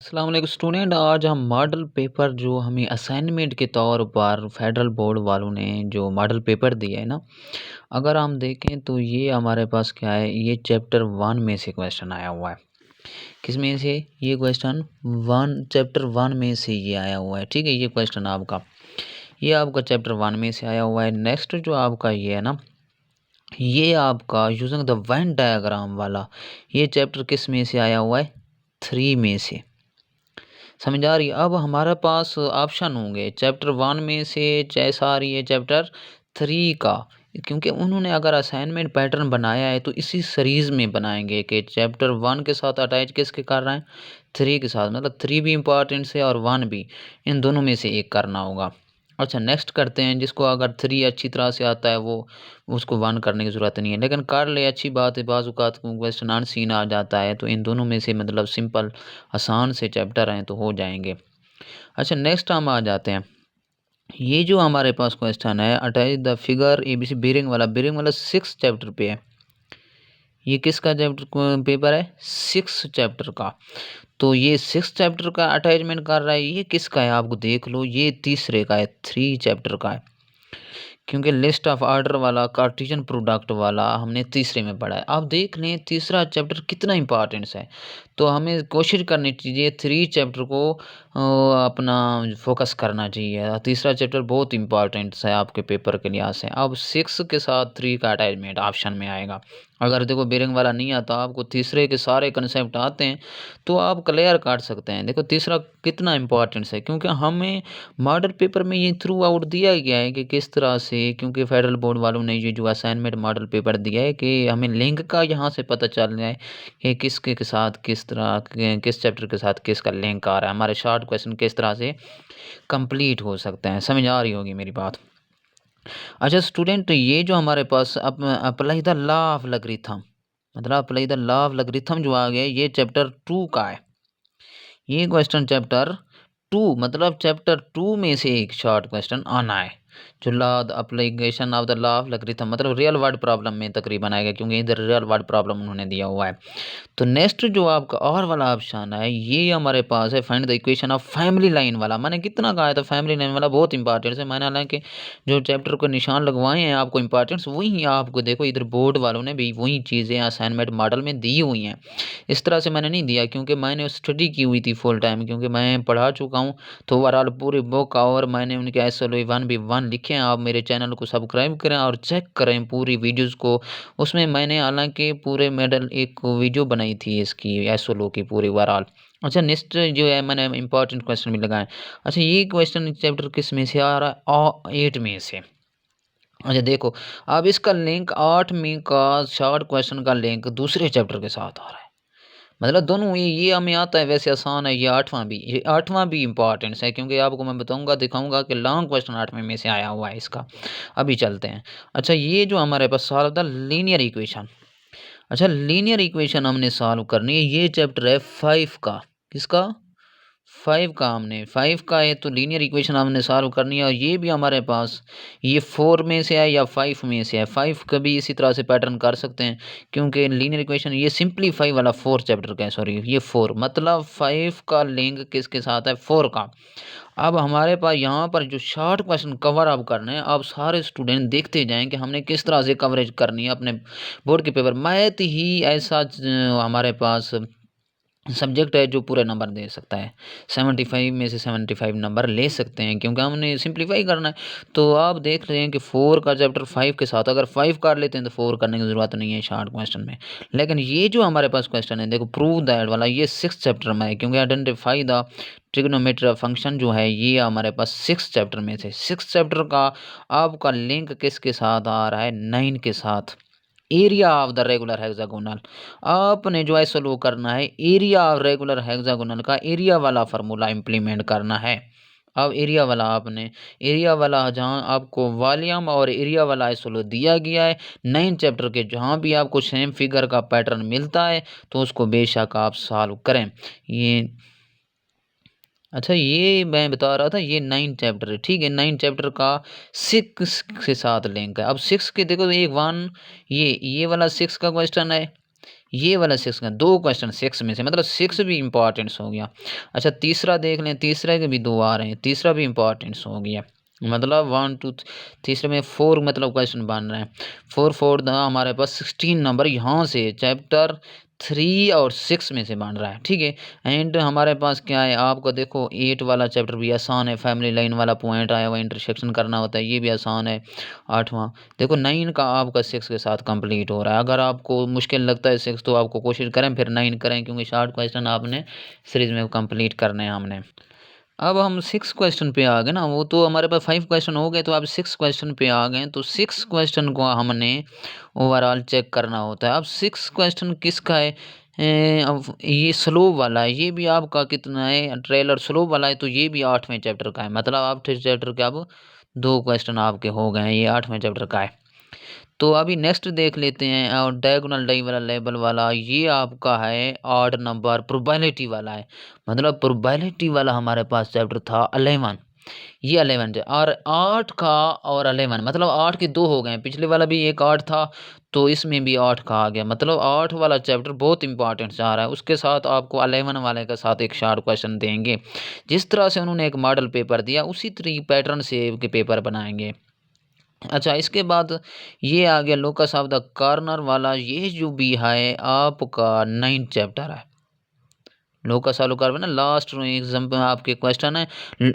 अस्सलाम वालेकुम स्टूडेंट। आज हम मॉडल पेपर जो हमें असाइनमेंट के तौर पर फेडरल बोर्ड वालों ने जो मॉडल पेपर दिया है ना, अगर हम देखें तो ये हमारे पास क्या है, ये चैप्टर वन में से क्वेश्चन आया हुआ है। किस में से? ये क्वेश्चन वन, चैप्टर वन में से ये आया हुआ है। ठीक है, ये क्वेश्चन आपका, ये आपका चैप्टर वन में से आया हुआ है। नेक्स्ट जो आपका ये है ना, ये आपका यूजिंग द वेन डायग्राम वाला, ये चैप्टर किस में से आया हुआ है? थ्री में से। समझ आ रही है? अब हमारे पास ऑप्शन होंगे चैप्टर वन में से, जैसा आ रही है चैप्टर थ्री का, क्योंकि उन्होंने अगर असाइनमेंट पैटर्न बनाया है तो इसी सीरीज़ में बनाएंगे कि चैप्टर वन के साथ अटैच किसके कर रहे हैं, थ्री के साथ। मतलब थ्री भी इम्पॉर्टेंट है और वन भी, इन दोनों में से एक करना होगा। अच्छा, नेक्स्ट करते हैं। जिसको अगर थ्री अच्छी तरह से आता है वो, उसको वन करने की ज़रूरत नहीं है, लेकिन कर ले अच्छी बात है। बाज़ औक़ात क्वेश्चन अनसीन आ जाता है, तो इन दोनों में से मतलब सिंपल आसान से चैप्टर हैं तो हो जाएंगे। अच्छा, नेक्स्ट हम आ जाते हैं। ये जो हमारे पास क्वेश्चन है, attach the figure ABC bearing वाला सिक्स चैप्टर पे है। ये किसका चैप्टर पेपर है? सिक्स चैप्टर का। तो ये सिक्स चैप्टर का अटैचमेंट कर रहा है। ये किसका है आपको देख लो, ये तीसरे का है, थ्री चैप्टर का है। क्योंकि लिस्ट ऑफ ऑर्डर वाला, कार्टेशियन प्रोडक्ट वाला हमने तीसरे में पढ़ा है। आप देख लें तीसरा चैप्टर कितना इंपॉर्टेंस है, तो हमें कोशिश करनी चाहिए थ्री चैप्टर को अपना फोकस करना चाहिए। तीसरा चैप्टर बहुत इंपॉर्टेंट है आपके पेपर के लिहाज से। अब सिक्स के साथ थ्री का अटैचमेंट ऑप्शन में आएगा। अगर देखो बेरिंग वाला नहीं आता, आपको तीसरे के सारे कंसेप्ट आते हैं तो आप क्लियर काट सकते हैं। देखो तीसरा कितना इंपॉर्टेंस है, क्योंकि हमें मॉडल पेपर में ये थ्रू आउट दिया गया है कि किस तरह से, क्योंकि फेडरल बोर्ड वालों ने ये जो असाइनमेंट मॉडल पेपर दिया है कि हमें लिंक का यहाँ से पता चल रहा है कि किसके के साथ किस तरह किस चैप्टर के साथ किसका लिंक आ रहा है। हमारे शॉर्ट क्वेश्चन किस तरह से कंप्लीट हो सकते हैं। समझ आ रही होगी मेरी बात? अच्छा स्टूडेंट, ये जो हमारे पास apply the law of logarithm, मतलब apply the law of logarithm जो आ गया, ये चैप्टर टू का है। ये क्वेश्चन चैप्टर टू, मतलब चैप्टर टू में से एक शॉर्ट क्वेश्चन आना है, जो law application of the law of logarithm, मतलब रियल वर्ड प्रॉब्लम में तकरीबन आएगा, क्योंकि इधर रियल वर्ड प्रॉब्लम उन्होंने दिया हुआ है। तो नेक्स्ट जो आपका और वाला ऑप्शन है, ये हमारे पास है find the equation of family line वाला। मैंने कितना कहा था फैमिली लाइन वाला बहुत इंपॉर्टेंट है। मैंने हालांकि जो चैप्टर को निशान लगवाए हैं आपको इंपॉर्टेंस, वही आपको देखो इधर बोर्ड वालों ने भी वही चीज़ें असाइनमेंट मॉडल में दी हुई हैं। इस तरह से मैंने नहीं दिया, क्योंकि मैंने स्टडी की हुई थी फुल टाइम, क्योंकि मैं पढ़ा चुका हूँ। तो ओवरऑल पूरी बुक और मैंने उनके SLOE 1B1 लिखे हैं। आप मेरे चैनल को सब्सक्राइब करें और चेक करें पूरी वीडियोस को। उसमें मैंने हालांकि पूरे मेडल एक वीडियो बनाई थी इसकी SLO की पूरी ओवरऑल। अच्छा, नेक्स्ट जो है मैंने इंपॉर्टेंट क्वेश्चन भी लगाए। अच्छा, ये क्वेश्चन चैप्टर किस में से आ रहा है? एट में से। अच्छा देखो, अब इसका लिंक आठ में का शॉर्ट क्वेश्चन का लिंक दूसरे चैप्टर के साथ आ रहा है। मतलब दोनों ये हमें आता है, वैसे आसान है। ये आठवां भी इम्पॉर्टेंस है, क्योंकि आपको मैं बताऊंगा, दिखाऊंगा कि लॉन्ग क्वेश्चन आठवें में से आया हुआ है इसका। अभी चलते हैं। अच्छा, ये जो हमारे पास सॉल्व द लीनियर इक्वेशन। अच्छा, लीनियर इक्वेशन हमने सॉल्व करनी है। ये चैप्टर है फाइव का। किसका? फाइव का। हमने फाइव का है तो लीनियर इक्वेशन हमने सॉल्व करनी है। और ये भी हमारे पास ये फोर में से है या फाइव में से है। फाइव का भी इसी तरह से पैटर्न कर सकते हैं, क्योंकि लीनियर इक्वेशन ये सिंपलीफाई वाला फोर चैप्टर का है। सॉरी, ये फोर मतलब फाइव का लिंक किसके साथ है? फोर का। अब हमारे पास यहाँ पर जो शॉर्ट क्वेश्चन कवर अप करने हैं, अब सारे स्टूडेंट देखते जाएं कि हमने किस तरह से कवरेज करनी है अपने बोर्ड के पेपर। मैथ ही ऐसा हमारे पास सब्जेक्ट है जो पूरे नंबर दे सकता है। 75 में से 75 नंबर ले सकते हैं, क्योंकि हमने सिंपलीफाई करना है। तो आप देख रहे हैं कि फोर का चैप्टर फाइव के साथ अगर फाइव कर लेते हैं तो फोर करने की ज़रूरत नहीं है शॉर्ट क्वेश्चन में। लेकिन ये जो हमारे पास क्वेश्चन है, देखो प्रूव दैट वाला, ये सिक्स चैप्टर में है, क्योंकि आइडेंटिफाई द ट्रिग्नोमेट्री फंक्शन जो है ये हमारे पास सिक्स चैप्टर में से। सिक्स चैप्टर का आपका लिंक किसके साथ आ रहा है? नाइन के साथ। Area of the regular hexagonal, आपने जो है सोल्व करना है एरिया ऑफ रेगुलर हेक्सागोनल का एरिया वाला फार्मूला इम्प्लीमेंट करना है। अब एरिया वाला आपने, एरिया वाला जहाँ आपको वॉल्यूम और एरिया वाला सोल्व दिया गया है, नाइन चैप्टर के जहाँ भी आपको सेम फिगर का पैटर्न मिलता है तो उसको बेशक आप सॉल्व करें। ये अच्छा, ये मैं बता रहा था, ये नाइन चैप्टर है। ठीक है, नाइन चैप्टर का सिक्स के साथ लिंक है। अब सिक्स के देखो, एक वन, ये वाला सिक्स का क्वेश्चन है, ये वाला 6 का 2 क्वेश्चन 6 में से, मतलब 6 भी इम्पोर्टेंस हो गया। अच्छा तीसरा देख लें, तीसरे के भी 2 आ रहे हैं, तीसरा भी इम्पोर्टेंस हो गया। मतलब 1 2 तीसरे में 4 मतलब क्वेश्चन बन रहे हैं। 4 4 हमारे पास 16 नंबर यहाँ से चैप्टर 3 और 6 में से बन रहा है, ठीक है। एंड हमारे पास क्या है, आपको देखो 8 वाला चैप्टर भी आसान है, फैमिली लाइन वाला पॉइंट आया हुआ इंटरसेक्शन करना होता है, ये भी आसान है। 8वां देखो 9 का आपका 6 के साथ कंप्लीट हो रहा है। अगर आपको मुश्किल लगता है 6 तो आपको कोशिश करें फिर 9 करें, क्योंकि शॉर्ट क्वेश्चन आपने सीरीज में कंप्लीट करने हैं हमने। अब हम 6 क्वेश्चन पे आ गए ना, वो तो हमारे पास 5 क्वेश्चन हो गए, तो अब 6 क्वेश्चन पे आ गए। तो 6 क्वेश्चन को हमने ओवरऑल चेक करना होता है। अब 6 क्वेश्चन किसका है, अब ये स्लो वाला है, ये भी आपका कितना है, ट्रेलर स्लो वाला है, तो ये भी 8वें चैप्टर का है। मतलब 8वें चैप्टर के अब 2 क्वेश्चन आपके हो गए हैं, ये 8वें चैप्टर का है। तो अभी नेक्स्ट देख लेते हैं, और डायगोनल डाई वाला लेवल वाला ये आपका है ऑड नंबर प्रोबेबिलिटी वाला है। मतलब प्रोबेबिलिटी वाला हमारे पास चैप्टर था 11, ये 11 है। और 8 का और 11 मतलब 8 के 2 हो गए, पिछले वाला भी एक 8 था तो इसमें भी 8 का आ गया। मतलब 8 वाला चैप्टर बहुत इंपॉर्टेंट जा रहा है, उसके साथ आपको 11 वाले के साथ एक शॉर्ट क्वेश्चन देंगे। जिस तरह से उन्होंने एक मॉडल पेपर दिया उसी तरह पैटर्न से के पेपर बनाएंगे। अच्छा इसके बाद ये आ गया लोकस ऑफ द कॉर्नर वाला, ये जो भी है आपका 9 चैप्टर है। लोकस ऑफ कॉर्नर ना लास्ट एग्जाम में आपके क्वेश्चन है,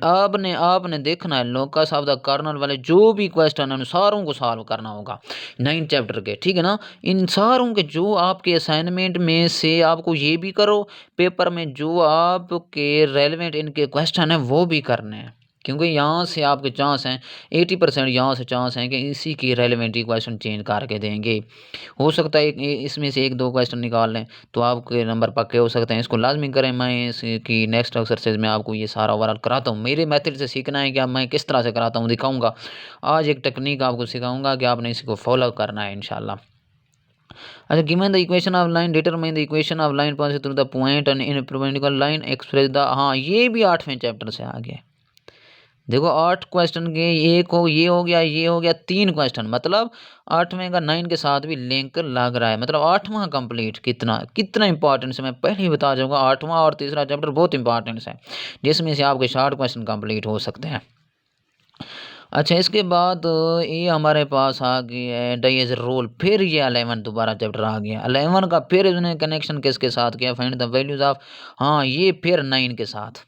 आपने आपने देखना है लोकस ऑफ द कॉर्नर वाले जो भी क्वेश्चन है उन सारों को सॉल्व करना होगा 9 चैप्टर के, ठीक है ना। इन सारों के जो आपके असाइनमेंट में से आपको ये भी करो, पेपर में जो आपके रेलेवेंट इनके क्वेश्चन है वो भी करने हैं, क्योंकि यहाँ से आपके चांस हैं 80% यहाँ से चांस हैं कि इसी की रेलेवेंट क्वेश्चन चेंज करके देंगे। हो सकता है इसमें से 1-2 क्वेश्चन निकाल लें तो आपके नंबर पक्के हो सकते हैं। इसको लाजमी करें, मैं इसकी नेक्स्ट एक्सरसाइज में आपको ये सारा ओवरऑल कराता हूँ। मेरे मेथड से सीखना है कि अब मैं किस तरह से कराता हूँ दिखाऊंगा। आज एक टेक्निक आपको सिखाऊंगा कि आपने इसको फॉलो करना है इंशाल्लाह। अच्छा given the equation of line determine the equation of line pass through the point and in perpendicular line express the, हाँ ये भी 8वें चैप्टर से आ गया। देखो 8 क्वेश्चन के एक हो, ये हो गया, ये हो गया 3 क्वेश्चन, मतलब 8वें का 9 के साथ भी लिंक लग रहा है। मतलब 8वां कंप्लीट कितना कितना इंपॉर्टेंस है मैं पहले ही बता जाऊंगा। 8वां और तीसरा चैप्टर बहुत इंपॉर्टेंस है, जिसमें से आपके 60 क्वेश्चन कंप्लीट हो सकते हैं। अच्छा इसके बाद ये हमारे पास आ गया है डाइज रोल, फिर ये 11 दोबारा चैप्टर आ गया। 11 का फिर इसने कनेक्शन किसके साथ किया, फाइंड द वैल्यूज ऑफ, हाँ ये फिर 9 के साथ।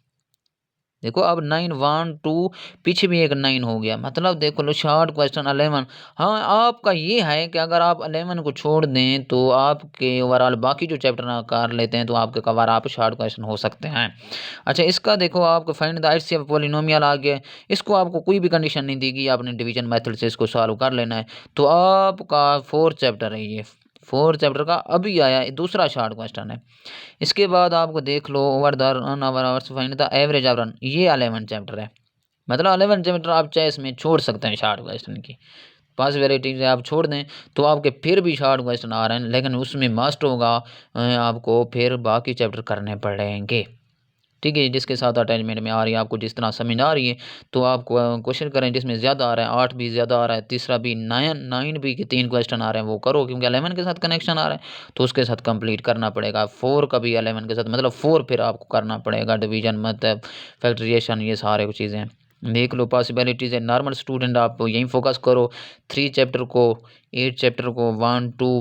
देखो अब 9 1 2 पीछे भी एक 9 हो गया, मतलब देखो लो शॉर्ट क्वेश्चन 11। हाँ आपका ये है कि अगर आप 11 को छोड़ दें तो आपके ओवरऑल बाकी जो चैप्टर ना कर लेते हैं तो आपके कवर आप शॉर्ट क्वेश्चन हो सकते हैं। अच्छा इसका देखो आपको फाइंड द HCF पॉलिनोमियल आ गया, इसको आपको कोई भी कंडीशन नहीं देगी, आपने डिवीजन मेथड से इसको सॉल्व कर लेना है। तो आपका 4 चैप्टर है, ये 4 चैप्टर का अभी आया दूसरा शॉर्ट क्वेश्चन है। इसके बाद आपको देख लो over the run hour hours find the average of run, ये 11 चैप्टर है। मतलब 11 चैप्टर आप चाहे इसमें छोड़ सकते हैं शॉर्ट क्वेश्चन की, 5 वेराइटी से आप छोड़ दें तो आपके फिर भी शॉर्ट क्वेश्चन आ रहे हैं, लेकिन उसमें मस्ट होगा आपको फिर बाकी चैप्टर करने पड़ेंगे, ठीक है। जिसके साथ अटैचमेंट में आ रही है आपको जिस तरह समझ आ रही है तो आप क्वेश्चन करें जिसमें ज़्यादा आ रहा है, 8 भी ज़्यादा आ रहा है, तीसरा भी 9 भी के 3 क्वेश्चन आ रहे हैं वो करो, क्योंकि 11 के साथ कनेक्शन आ रहा है तो उसके साथ कंप्लीट करना पड़ेगा। 4 का भी 11 के साथ, मतलब 4 फिर आपको करना पड़ेगा, डिवीजन मतलब फैक्ट्रिएशन ये सारे चीज़ें देख लो। पॉसिबिलिटीज़ है, नॉर्मल स्टूडेंट आप यहीं फोकस करो, 3 चैप्टर को 8 चैप्टर को 1 2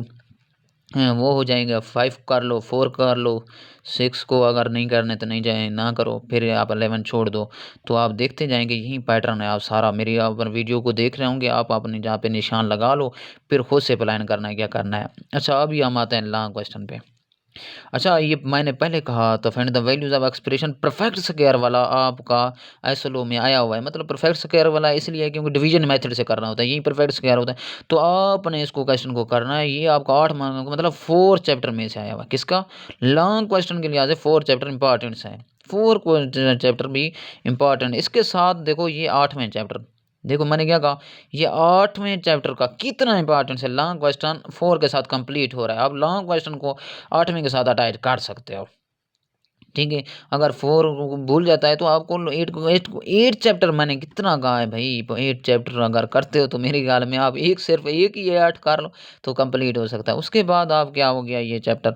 हाँ, वो हो जाएगा, 5 कर लो, 4 कर लो, 6 को अगर नहीं करने तो नहीं जाए ना करो, फिर आप 11 छोड़ दो। तो आप देखते जाएंगे यही पैटर्न है, आप सारा मेरी आप वीडियो को देख रहे होंगे, आप अपने जहाँ पे निशान लगा लो, फिर खुद से प्लान करना है क्या करना है। अच्छा अभी हम आते हैं लॉन्ग क्वेश्चन पे। अच्छा ये मैंने पहले कहा तो find the values of expression perfect square वाला आपका एसएलओ में आया हुआ है। मतलब परफेक्ट स्क्वायर वाला इसलिए क्योंकि डिवीजन मेथड से करना होता है, यही परफेक्ट स्क्वायर होता है। तो आपने इसको क्वेश्चन को करना है, ये आपका 8 मार्क मतलब 4 चैप्टर में से आया हुआ, किसका लॉन्ग क्वेश्चन के लिहाज से 4 चैप्टर इंपॉर्टेंट है, 4 चैप्टर भी इंपॉर्टेंट। इसके साथ देखो ये 8वें चैप्टर, देखो मैंने क्या कहा, ये 8वें चैप्टर का कितना इंपॉर्टेंस है, लॉन्ग क्वेश्चन 4 के साथ कंप्लीट हो रहा है। आप लॉन्ग क्वेश्चन को 8वें के साथ अटैच कर सकते हो, ठीक है। अगर 4 भूल जाता है तो आपको 8 को 8 चैप्टर मैंने कितना कहा है भई, 8 चैप्टर अगर करते हो तो मेरे ख़्याल में आप एक सिर्फ़ एक ही 8 कर लो तो कंप्लीट हो सकता है। उसके बाद आप क्या हो गया ये चैप्टर,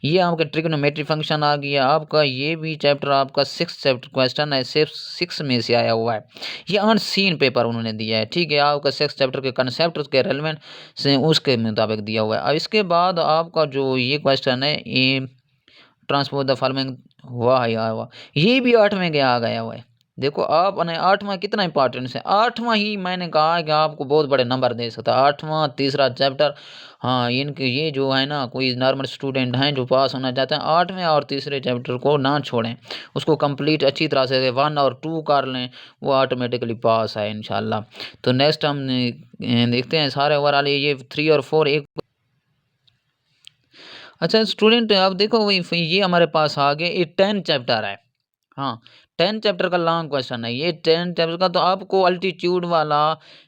ये आपका ट्रिग्नोमेट्री फंक्शन आ गया आपका, ये भी चैप्टर आपका 6th चैप्टर क्वेश्चन है, सिर्फ़ 6 में से आया हुआ है। ये अनसीन पेपर उन्होंने दिया है, ठीक है। आपका 6th चैप्टर के कांसेप्ट उसके रेलेवेंट से उसके मुताबिक दिया हुआ है। अब इसके बाद आपका जो ये क्वेश्चन है ये ट्रांसपोज़ द फॉलोइंग, वाह यार वाह! ये भी 8वें के आ गया हुआ है। देखो आपने 8वाँ कितना इम्पोर्टेंस है, 8वाँ ही मैंने कहा है कि आपको बहुत बड़े नंबर दे सकता है। 8वाँ तीसरा चैप्टर, हाँ, इनके ये जो है ना कोई नॉर्मल स्टूडेंट हैं जो पास होना चाहते हैं 8वें और तीसरे चैप्टर को ना छोड़ें। उसको कंप्लीट अच्छी तरह से 1 और 2 कर लें, वो ऑटोमेटिकली पास है इंशाल्लाह। तो नेक्स्ट हम देखते हैं सारे ओवरऑल ये 3 और 4 एक। अच्छा स्टूडेंट अब देखो वही ये हमारे पास आ गए, ये 10 चैप्टर है। हाँ, 10 चैप्टर का लॉन्ग क्वेश्चन है ये, 10 चैप्टर का। तो आपको अल्टीट्यूड वाला,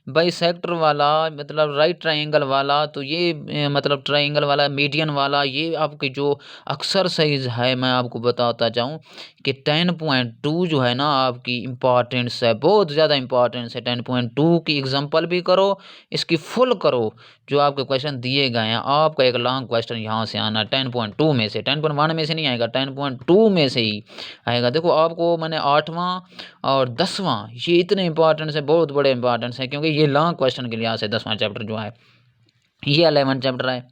बाइसेक्टर वाला, मतलब राइट ट्रायंगल वाला, तो ये मतलब ट्रायंगल वाला, मीडियन वाला, ये आपकी जो एक्सरसाइज है मैं आपको बताता जाऊँ कि 10.2 जो है ना आपकी इम्पॉर्टेंस है, बहुत ज़्यादा इम्पॉर्टेंस है। 10.2 की एग्जांपल भी करो, इसकी फुल करो, जो आपके क्वेश्चन दिए गए हैं। आपका एक लॉन्ग क्वेश्चन यहाँ से आना 10.2 में से, 10.1 में से नहीं आएगा, 10.2 में से ही आएगा। देखो आपको मैंने 8वाँ और 10वाँ ये इतने इंपॉर्टेंस है, बहुत बड़े इंपॉर्टेंस है, क्योंकि ये लॉन्ग क्वेश्चन के लिहाज से 10वाँ चैप्टर जो है ये 11 चैप्टर है।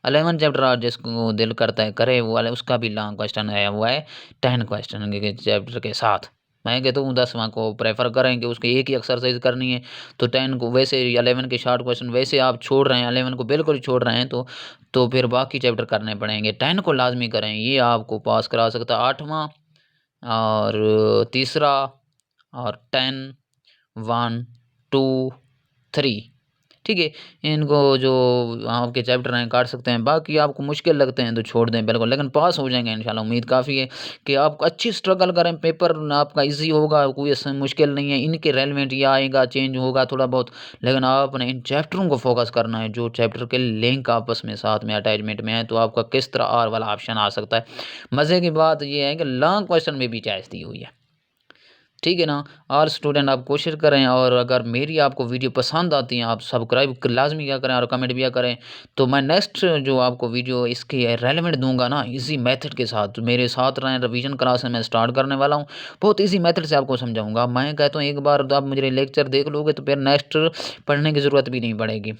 11 चैप्टर और जिसको दिल करता है करे वो वाला, उसका भी लॉन्ग क्वेश्चन आया हुआ है 10 क्वेश्चन के चैप्टर के साथ। मैं कहता हूँ 10वाँ को प्रेफर करें कि उसकी एक ही एक्सरसाइज करनी है। तो 10 को वैसे 11 के शॉर्ट क्वेश्चन वैसे आप छोड़ रहे हैं, 11 को बिल्कुल छोड़ रहे हैं, तो फिर बाकी चैप्टर करने पड़ेंगे। 10 को लाजमी करें, ये आपको पास करा सकता है। 8वाँ और तीसरा और 10, 1, 2, 3, ठीक है। इनको जो आपके चैप्टर हैं काट सकते हैं, बाकी आपको मुश्किल लगते हैं तो छोड़ दें बिल्कुल, लेकिन पास हो जाएंगे इंशाल्लाह। उम्मीद काफ़ी है कि आप अच्छी स्ट्रगल करें, पेपर आपका इजी होगा, कोई ऐसा मुश्किल नहीं है। इनके रेलेवेंट ये आएगा, चेंज होगा थोड़ा बहुत, लेकिन आपने इन चैप्टरों को फोकस करना है जो चैप्टर के लिंक आपस में साथ में अटैचमेंट में है। तो आपका किस तरह आर वाला ऑप्शन आ सकता है। मज़े की बात ये है कि लॉन्ग क्वेश्चन में भी चॉइस दी हुई है, ठीक है ना। और स्टूडेंट आप कोशिश करें, और अगर मेरी आपको वीडियो पसंद आती है आप सब्सक्राइब लाजमी क्या करें और कमेंट भी क्या करें। तो मैं नेक्स्ट जो आपको वीडियो इसके रेलेवेंट दूंगा ना इजी मेथड के साथ, तो मेरे साथ रहें। रिवीजन क्लास मैं स्टार्ट करने वाला हूँ, बहुत इजी मेथड से आपको समझाऊंगा। मैं कहता हूँ एक बार आप मुझे लेक्चर देख लोगे तो फिर नेक्स्ट पढ़ने की ज़रूरत भी नहीं पड़ेगी।